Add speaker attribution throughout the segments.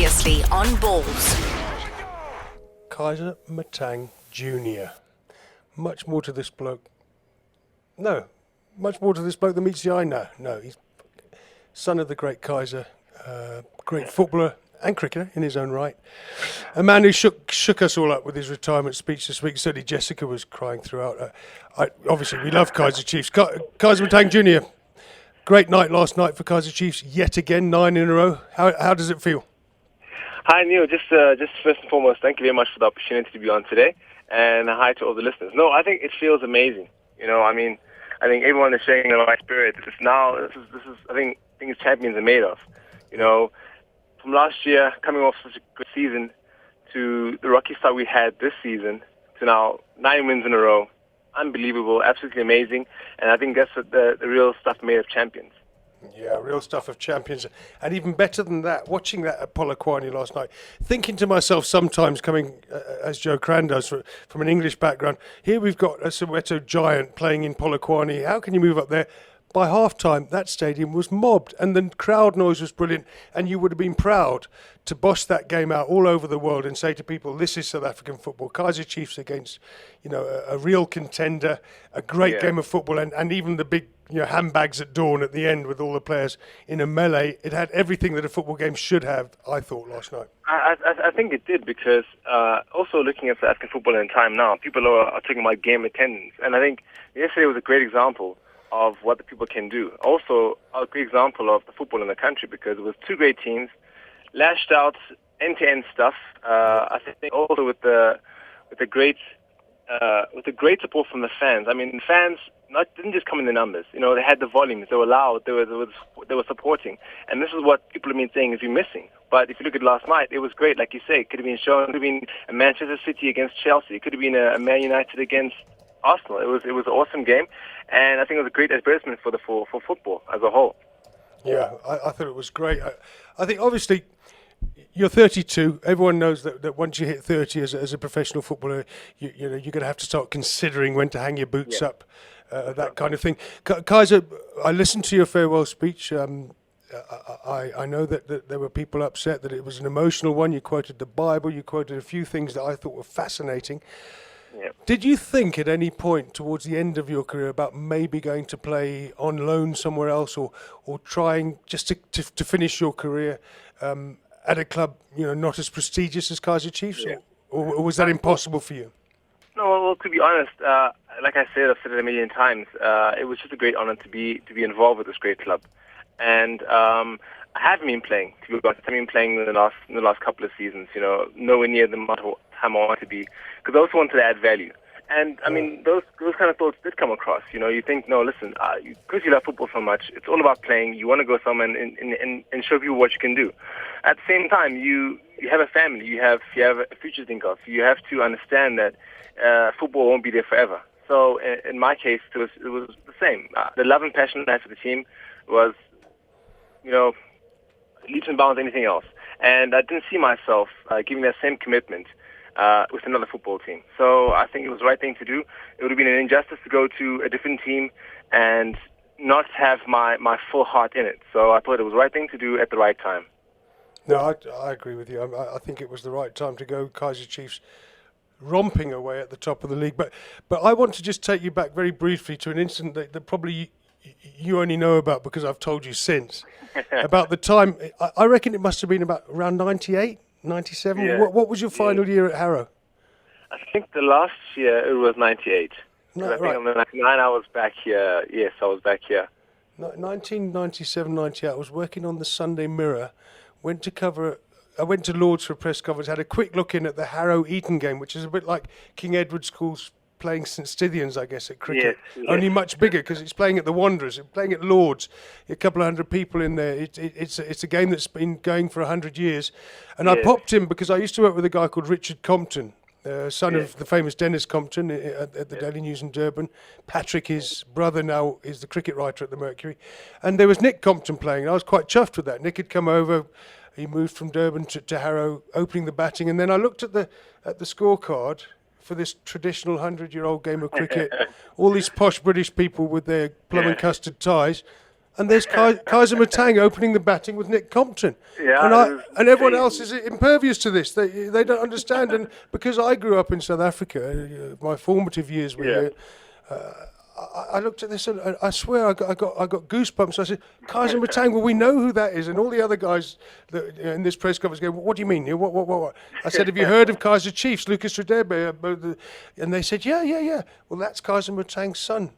Speaker 1: Previously on Balls.
Speaker 2: Kaizer Motaung Jr. Much more to this bloke. No, much more to this bloke than meets the eye. No, he's son of the great Kaizer, great footballer and cricketer in his own right. A man who shook us all up with his retirement speech this week. Certainly Jessica was crying throughout. Obviously, we love Kaizer Chiefs. Kaizer Motaung Jr. Great night last night for Kaizer Chiefs. Yet again, 9 in a row. How does it feel?
Speaker 3: Hi, Neal. Just first and foremost, thank you very much for the opportunity to be on today, and hi to all the listeners. No, I think it feels amazing. I think everyone is sharing the right spirit. This is I think things champions are made of. From last year, coming off such a good season, to the rocky start we had this season, to now 9 wins in a row. Unbelievable, absolutely amazing, and I think that's the real stuff made of champions.
Speaker 2: Yeah, real stuff of champions. And even better than that, watching that at Polokwane last night, thinking to myself sometimes, coming as Joe Cran does from an English background, here we've got a Soweto giant playing in Polokwane. How can you move up there? By half-time, that stadium was mobbed and the crowd noise was brilliant, and you would have been proud to boss that game out all over the world and say to people, this is South African football. Kaizer Chiefs against, a real contender, a great game of football, and even the big handbags at dawn at the end with all the players in a melee. It had everything that a football game should have, I thought, last night.
Speaker 3: I think it did, because also looking at South African football in time now, people are talking about game attendance, and I think yesterday was a great example of what the people can do. Also, a great example of the football in the country, because it was two great teams, lashed out end-to-end stuff. I think also with the great support from the fans. I mean, the fans didn't just come in the numbers. They had the volumes. They were loud. They were supporting. And this is what people have been saying is you're missing. But if you look at last night, it was great. Like you say, it could have been shown. It could have been a Manchester City against Chelsea. It could have been a Man United against Arsenal. It was an awesome game, and I think it was a great advertisement for football as a whole.
Speaker 2: Yeah, I thought it was great. I think obviously you're 32. Everyone knows that once you hit 30 as a professional footballer, you're going to have to start considering when to hang your boots up, that kind of thing. Kaizer, I listened to your farewell speech. I know that there were people upset that it was an emotional one. You quoted the Bible. You quoted a few things that I thought were fascinating. Yep. Did you think at any point towards the end of your career about maybe going to play on loan somewhere else, or trying just to finish your career at a club not as prestigious as Kaizer Chiefs, or was that impossible for you?
Speaker 3: No, well, to be honest, like I've said it a million times, it was just a great honor to be involved with this great club, and I haven't been playing. To be honest, I've been playing in the last couple of seasons. Nowhere near the amount of time I want to be, because I also wanted to add value. And I mean, those kind of thoughts did come across. You think, no, listen, because you love football so much, it's all about playing. You want to go somewhere and show people what you can do. At the same time, you have a family, you have a future to think of. You have to understand that football won't be there forever. So in my case, it was the same. The love and passion I had for the team was, leaps and bounds anything else. And I didn't see myself giving that same commitment with another football team. So I think it was the right thing to do. It would have been an injustice to go to a different team and not have my full heart in it. So I thought it was the right thing to do at the right time.
Speaker 2: No, I agree with you. I think it was the right time to go. Kaizer Chiefs romping away at the top of the league. But I want to just take you back very briefly to an incident that probably you only know about because I've told you since. About the time, I reckon it must have been about around 98, 97. Yeah. What was your final year at Harrow?
Speaker 3: I think the last year it was 98. No, I think on the 99 I was back here. Yes, I was back here.
Speaker 2: 1997, 98. I was working on the Sunday Mirror. I went to Lord's for a press conference, had a quick look in at the Harrow-Eton game, which is a bit like King Edward School's playing St Stithians, I guess, at cricket. Yes. Only much bigger because it's playing at the Wanderers, it's playing at Lord's, a couple of hundred people in there. It's a game that's been going for 100 years. And I popped in because I used to work with a guy called Richard Compton, son of the famous Dennis Compton at the Daily News in Durban. Patrick, his brother, now is the cricket writer at the Mercury. And there was Nick Compton playing, and I was quite chuffed with that. Nick had come over. He moved from Durban to Harrow, opening the batting. And then I looked at the scorecard for this traditional 100-year-old game of cricket, all these posh British people with their plum and custard ties. and there's Kaizer Motaung opening the batting with Nick Compton.
Speaker 3: Yeah,
Speaker 2: And
Speaker 3: it was
Speaker 2: everyone
Speaker 3: crazy.
Speaker 2: else is impervious to this. They don't understand. And because I grew up in South Africa, my formative years were
Speaker 3: Yeah.
Speaker 2: here. I looked at this and I swear I got goosebumps. I said, Kaizer Motaung, well, we know who that is. And all the other guys that, in this press conference go, what do you mean? What? I said, have you heard of Kaizer Chiefs, Lucas Radebe? And they said, yeah. Well, that's Kaizer Motaung's son.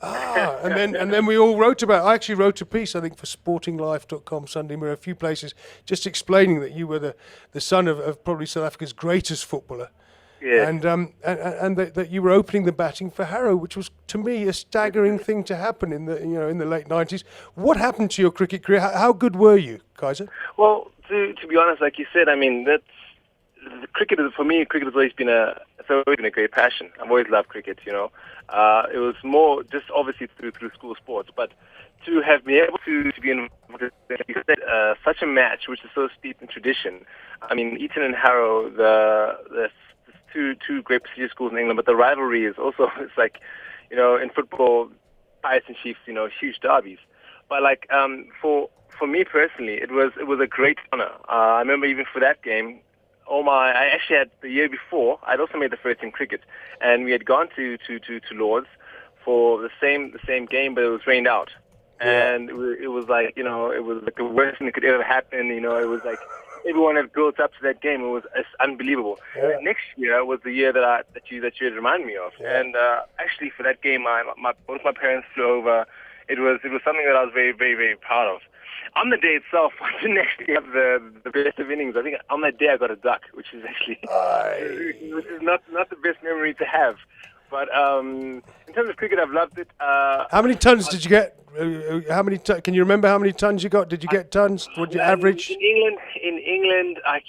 Speaker 2: And then we all wrote about it. I actually wrote a piece, I think, for sportinglife.com, Sunday Mirror, a few places, just explaining that you were the son of probably South Africa's greatest footballer.
Speaker 3: Yes.
Speaker 2: And that you were opening the batting for Harrow, which was to me a staggering thing to happen in the late 90s. What happened to your cricket career? How good were you, Kaizer?
Speaker 3: Well, to be honest, like you said, I mean, cricket for me. Cricket has always been a great passion. I've always loved cricket. It was more just obviously through school sports, but to have been able to be involved in such a match, which is so steeped in tradition. I mean, Eton and Harrow, the two great prestigious schools in England, but the rivalry is also, it's like, in football, Pirates and Chiefs, huge derbies. But like, for me personally, it was a great honor. I remember even for that game, I actually had the year before, I'd also made the first team cricket, and we had gone to Lords for the same game, but it was rained out.
Speaker 2: Yeah.
Speaker 3: And it was like, it was like the worst thing that could ever happen. It was like, everyone had built up to that game. It was unbelievable.
Speaker 2: Yeah.
Speaker 3: Next year was the year that you had reminded me of.
Speaker 2: Yeah.
Speaker 3: And actually, for that game, both my parents flew over. It was something that I was very, very, very proud of. On the day itself, I didn't actually have the best of innings. I think on that day I got a duck, which is actually which is not the best memory to have. But in terms of cricket, I've loved it.
Speaker 2: How many tons did you get? Can you remember how many tons you got? Did you get tons? What did you average?
Speaker 3: In England, I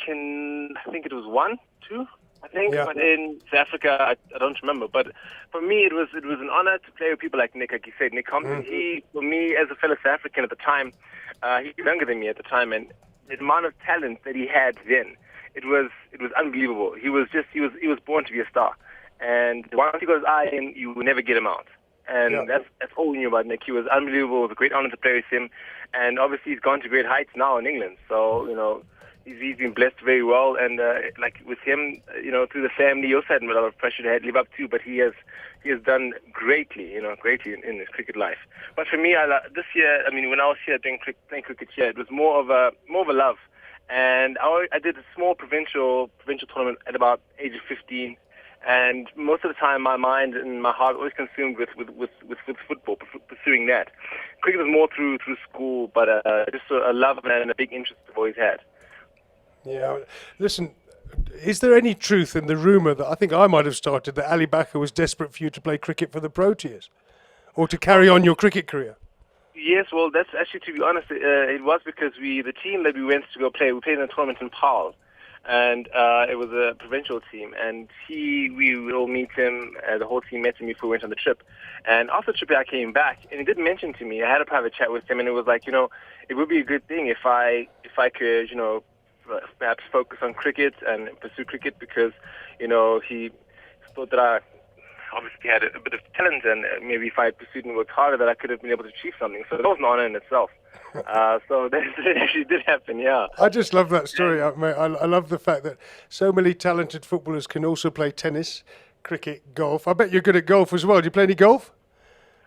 Speaker 3: think it was 1, 2. I think,
Speaker 2: Yeah.
Speaker 3: but in South Africa, I don't remember. But for me, it was an honor to play with people like Nick you said, Nick Compton. He, for me, as a fellow South African at the time, he was younger than me at the time, and the amount of talent that he had then, it was unbelievable. He was born to be a star, and once he got his eye in, you will never get him out. And that's all we knew about Nick. He was unbelievable. It was a great honor to play with him, and obviously he's gone to great heights now in England. So he's been blessed very well, and like with him, through the family, he also had a lot of pressure to live up to, but he has done greatly, greatly in his cricket life. But for me, this year, I mean, when I was here playing cricket here, it was more of a love, and I did a small provincial tournament at about age of 15. And most of the time, my mind and my heart always consumed with football, pursuing that. Cricket was more through school, but just a love and a big interest I've always had.
Speaker 2: Yeah. Listen, is there any truth in the rumour that I think I might have started that Ali Bakr was desperate for you to play cricket for the Proteas, or to carry on your cricket career?
Speaker 3: Yes, well, that's actually, to be honest, it was because the team that we went to go play, we played in a tournament in Paarl. And it was a provincial team, and we would all meet him. The whole team met him before we went on the trip. And after the trip, I came back, and he did mention to me. I had a private chat with him, and it was like, it would be a good thing if I could, perhaps focus on cricket and pursue cricket, because, he thought that I obviously had a bit of talent, and maybe if I pursued and worked harder, that I could have been able to achieve something. So that was an honor in itself. So that actually did happen, yeah.
Speaker 2: I just love that story, mate. I love the fact that so many talented footballers can also play tennis, cricket, golf. I bet you're good at golf as well. Do you play any golf?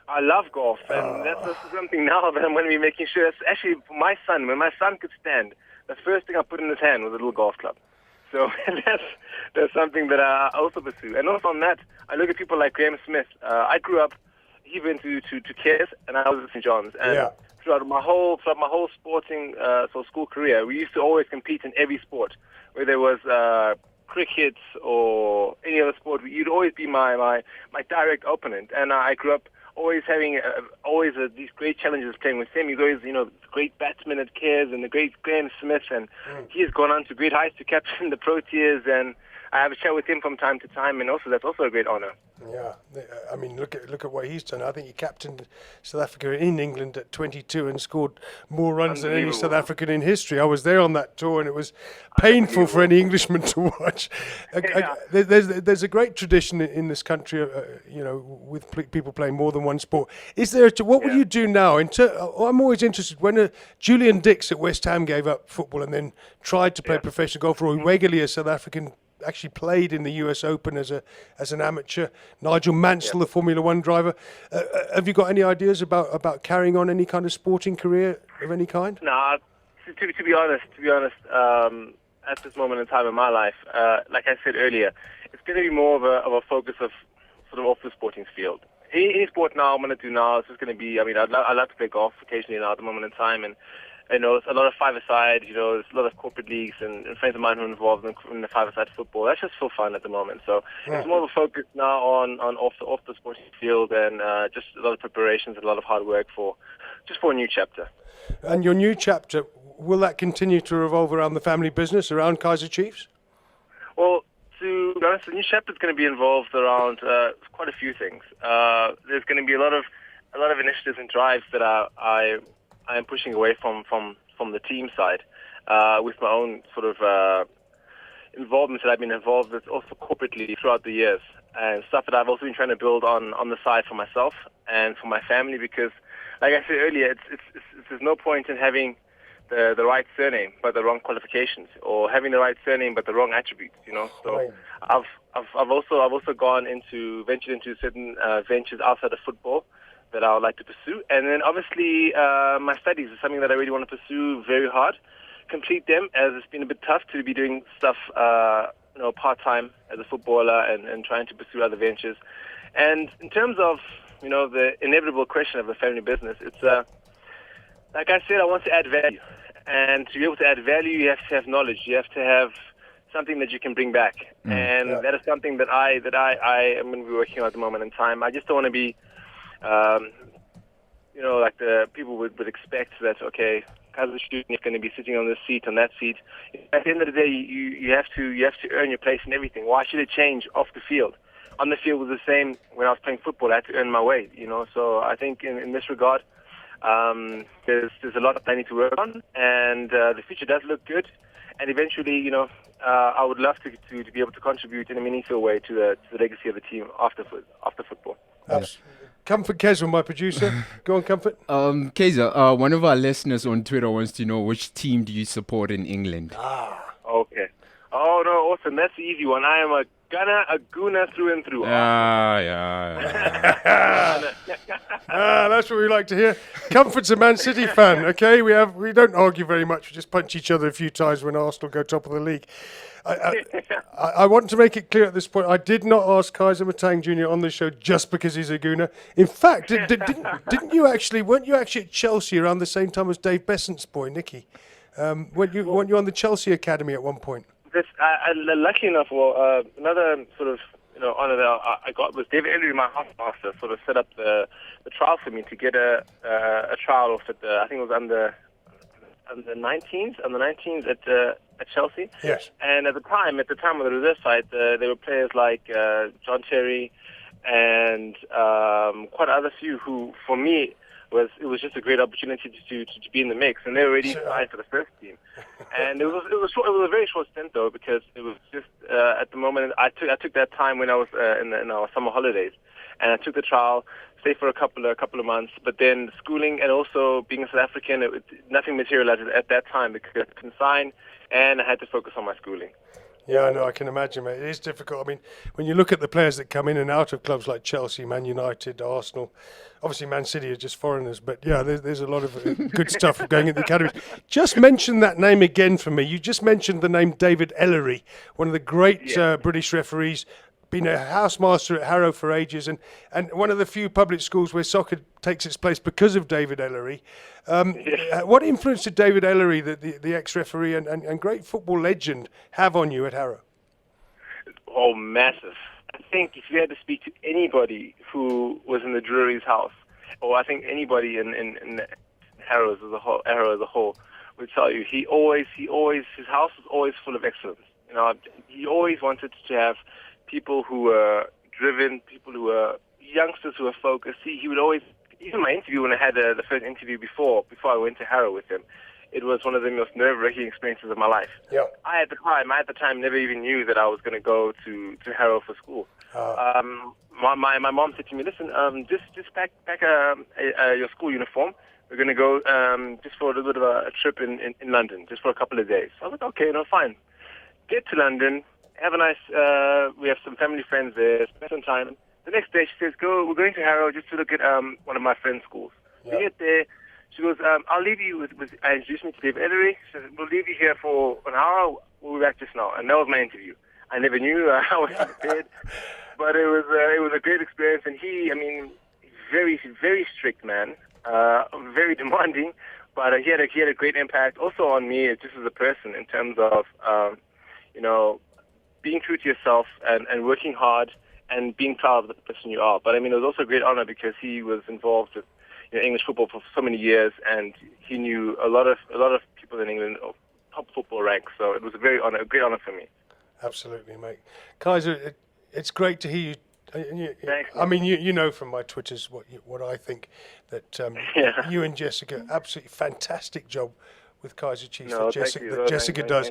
Speaker 3: I love golf, and that's something now that I'm going to be making sure. It's actually for my son. When my son could stand, the first thing I put in his hand was a little golf club. So that's something that I also pursue. And also on that, I look at people like Graham Smith. I grew up, he went to Cairns, and I was at St. John's. And throughout my whole sporting school career, we used to always compete in every sport, whether it was cricket or any other sport. You'd always be my direct opponent. And I grew up always having these great challenges playing with him. He's always, the great batsman at Cairns and the great Graham Smith, and he has gone on to great heights to captain the Proteas. And I have a chat with him from time to time, and also that's also a great honor.
Speaker 2: Yeah, I mean, look at what he's done. I think he captained South Africa in England at 22 and scored more runs than any South African in history. I was there on that tour, and it was painful for any Englishman to watch. There's a great tradition in this country, with people playing more than one sport. Is there? What will you do now? I'm always interested when Julian Dix at West Ham gave up football and then tried to play professional golf, or regularly a South African. Actually played in the US Open as an amateur. Nigel Mansell, the Formula One driver. Have you got any ideas about carrying on any kind of sporting career of any kind?
Speaker 3: No, to be honest, at this moment in time in my life, like I said earlier, it's going to be more of a focus of sort of off the sporting field. Any sport now I'm going to do now is just going to be. I mean, I'd love to play golf occasionally now at the moment in time, and it's a lot of five-a-side, there's a lot of corporate leagues and friends of mine who are involved in the five-a-side football. That's just for fun at the moment. So it's more of a focus now on off the sporting field and just a lot of preparations and a lot of hard work for a new chapter.
Speaker 2: And your new chapter, will that continue to revolve around the family business, around Kaizer Chiefs?
Speaker 3: Well, to be honest, the new chapter is going to be involved around quite a few things. There's going to be a lot of initiatives and drives that I am pushing away from the team side with my own sort of involvement that I've been involved with also corporately throughout the years, and stuff that I've also been trying to build on the side for myself and for my family, because like I said earlier, there's no point in having the right surname but the wrong qualifications, or having the right surname but the wrong attributes, So I've also ventured into certain ventures outside of football that I would like to pursue. And then obviously my studies is something that I really want to pursue very hard, complete them, as it's been a bit tough to be doing stuff part-time as a footballer and trying to pursue other ventures. And in terms of the inevitable question of the family business, it's like I said, I want to add value. And to be able to add value, you have to have knowledge. You have to have something that you can bring back. And that is something that I am going to be working on at the moment in time. I just don't want to be like the people would expect that, okay, Kaizer student is going to be sitting on this seat, on that seat. At the end of the day, you have to earn your place in everything. Why should it change off the field? On the field was the same when I was playing football. I had to earn my way, So I think in this regard, there's a lot that I need to work on, and the future does look good. And eventually, I would love to be able to contribute in a meaningful way to the legacy of the team after football.
Speaker 2: Comfort Keswell, my producer. Go on, Comfort.
Speaker 1: Kaizer, one of our listeners on Twitter wants to know, which team do you support in England?
Speaker 3: Okay. Oh, no, awesome. That's the easy one. I am a Gunner, a Gooner through and through.
Speaker 2: That's what we like to hear. Comfort's a Man City fan, okay? We don't argue very much. We just punch each other a few times when Arsenal go top of the league. I want to make it clear at this point, I did not ask Kaizer Motaung Jr. on the show just because he's a Gooner. In fact, weren't you actually at Chelsea around the same time as Dave Besant's boy, Nicky? Weren't you on the Chelsea Academy at one point?
Speaker 3: Lucky enough, another sort of honor that I got was David Ellery, my housemaster, sort of set up the trial for me to get a trial off at I think it was under 19s at Chelsea.
Speaker 2: Yes. And
Speaker 3: at the time of the reserve side, there were players like John Terry and quite other few who, for me, it was just a great opportunity to be in the mix, and they were already signed for the first team. And it was a very short stint though, because it was just at the moment I took that time when I was in our summer holidays, and I took the trial, stayed for a couple of months, but then schooling and also being a South African, nothing materialized at that time because I couldn't sign, and I had to focus on my schooling.
Speaker 2: Yeah, I know, I can imagine, mate. It is difficult. I mean, when you look at the players that come in and out of clubs like Chelsea, Man United, Arsenal, obviously Man City are just foreigners, but yeah, there's a lot of good stuff going in the academies. Just mention that name again for me. You just mentioned the name David Ellery, one of the great British referees, been a housemaster at Harrow for ages, and one of the few public schools where soccer takes its place because of David Ellery. What influence did David Ellery, the ex-referee and great football legend, have on you at Harrow?
Speaker 3: Oh, massive. I think if you had to speak to anybody who was in the Drury's house, or I think anybody in Harrow as a whole, would tell you his house was always full of excellence. he always wanted to have people who were driven, people who were youngsters who were focused. He would always, even my interview when I had the first interview before I went to Harrow with him, it was one of the most nerve-wracking experiences of my life.
Speaker 2: Yeah.
Speaker 3: I at the time never even knew that I was going to go to Harrow for school. My mom said to me, listen, just pack your school uniform. We're going to go just for a little bit of a trip in London, just for a couple of days. So I was like, okay, no, fine. Get to London, have a nice, we have some family friends there, spend some time. The next day she says, we're going to Harrow just to look at one of my friends' schools.
Speaker 2: Yeah.
Speaker 3: We get there, she goes, I'll leave you I introduced me to Dave Ellery. She says, we'll leave you here for an hour, we'll be back just now. And that was my interview. I never knew I was prepared, but it was a great experience. And very, very strict man, very demanding, but he had a great impact also on me just as a person in terms of, being true to yourself and working hard and being proud of the person you are. But it was also a great honor because he was involved with English football for so many years, and he knew a lot of people in England, top football ranks. So it was a great honor for me.
Speaker 2: Absolutely, mate. Kaizer, it's great to hear you.
Speaker 3: Thanks,
Speaker 2: you know from my Twitters what I think, that you and Jessica, absolutely fantastic job with Kaizer Chiefs that Jessica does.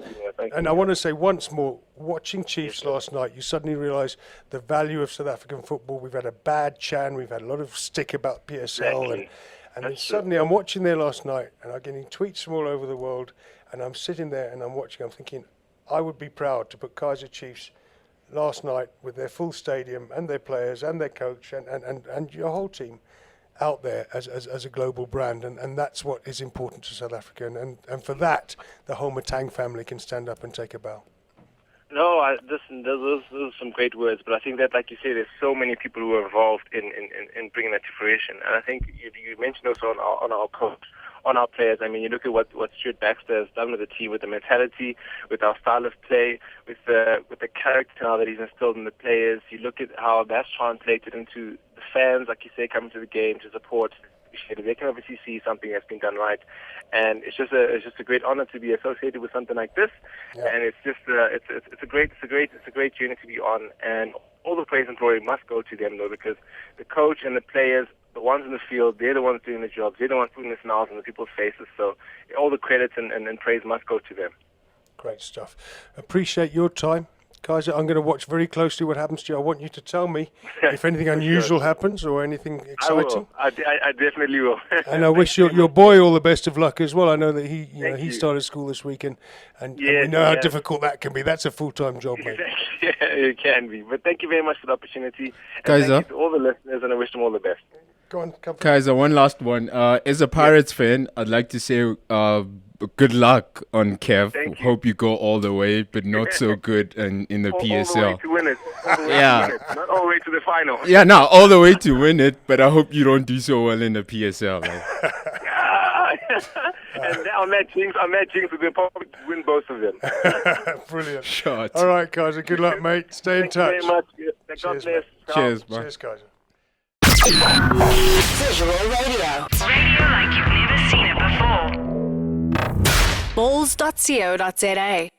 Speaker 2: And I want to say once more, watching Chiefs last night, you suddenly realise the value of South African football. We've had a bad Chan, we've had a lot of stick about PSL, and then suddenly I'm watching there last night, and I'm getting tweets from all over the world, and I'm sitting there and I'm watching, I'm thinking, I would be proud to put Kaizer Chiefs last night with their full stadium and their players and their coach and your whole team out there as a global brand, and that's what is important to South Africa, and for that the whole Motaung family can stand up and take a bow.
Speaker 3: No, listen, those are some great words, but I think that, like you say, there's so many people who are involved in bringing that to fruition, and I think you mentioned also on our coach, on our players. You look at what Stuart Baxter has done with the team, with the mentality, with our style of play, with the character now that he's instilled in the players. You look at how that's translated into the fans, like you say, coming to the game to support. They can obviously see something that's been done right, and it's just a great honor to be associated with something like this. Yeah. And it's just it's a great journey to be on, and all the praise and glory must go to them though, because the coach and the players, the ones in the field, they're the ones doing the jobs, they're the ones putting the smiles on the people's faces. So all the credits and praise must go to them.
Speaker 2: Great stuff. Appreciate your time. Kaizer, I'm going to watch very closely what happens to you. I want you to tell me if anything unusual happens or anything exciting.
Speaker 3: I will. I definitely will.
Speaker 2: And I wish your boy all the best of luck as well. I know that he started school this weekend, and we know how difficult that can be. That's a full-time job, mate.
Speaker 3: Yeah, it can be. But thank you very much for the opportunity. And
Speaker 1: Kaizer,
Speaker 3: thank you to all the listeners, and I wish them all the best.
Speaker 2: Go on,
Speaker 1: Kaizer, one last one. As a Pirates fan, I'd like to say good luck on Kev. Hope you go all the way, but not so good in the PSL.
Speaker 3: All the way to win it. Not all the way to the final.
Speaker 1: Yeah, no, all the way to win it, but I hope you don't do so well in the PSL.
Speaker 3: And on that jinx, we'll probably win both of them.
Speaker 2: Brilliant.
Speaker 1: Shot.
Speaker 2: All right, Kaizer, good luck, mate. Stay in touch.
Speaker 3: Thank you very much. God bless.
Speaker 1: Cheers, man.
Speaker 2: Cheers, Kaizer.
Speaker 4: Visual Radio.
Speaker 5: Radio like you've never seen it before.
Speaker 4: Balls.co.za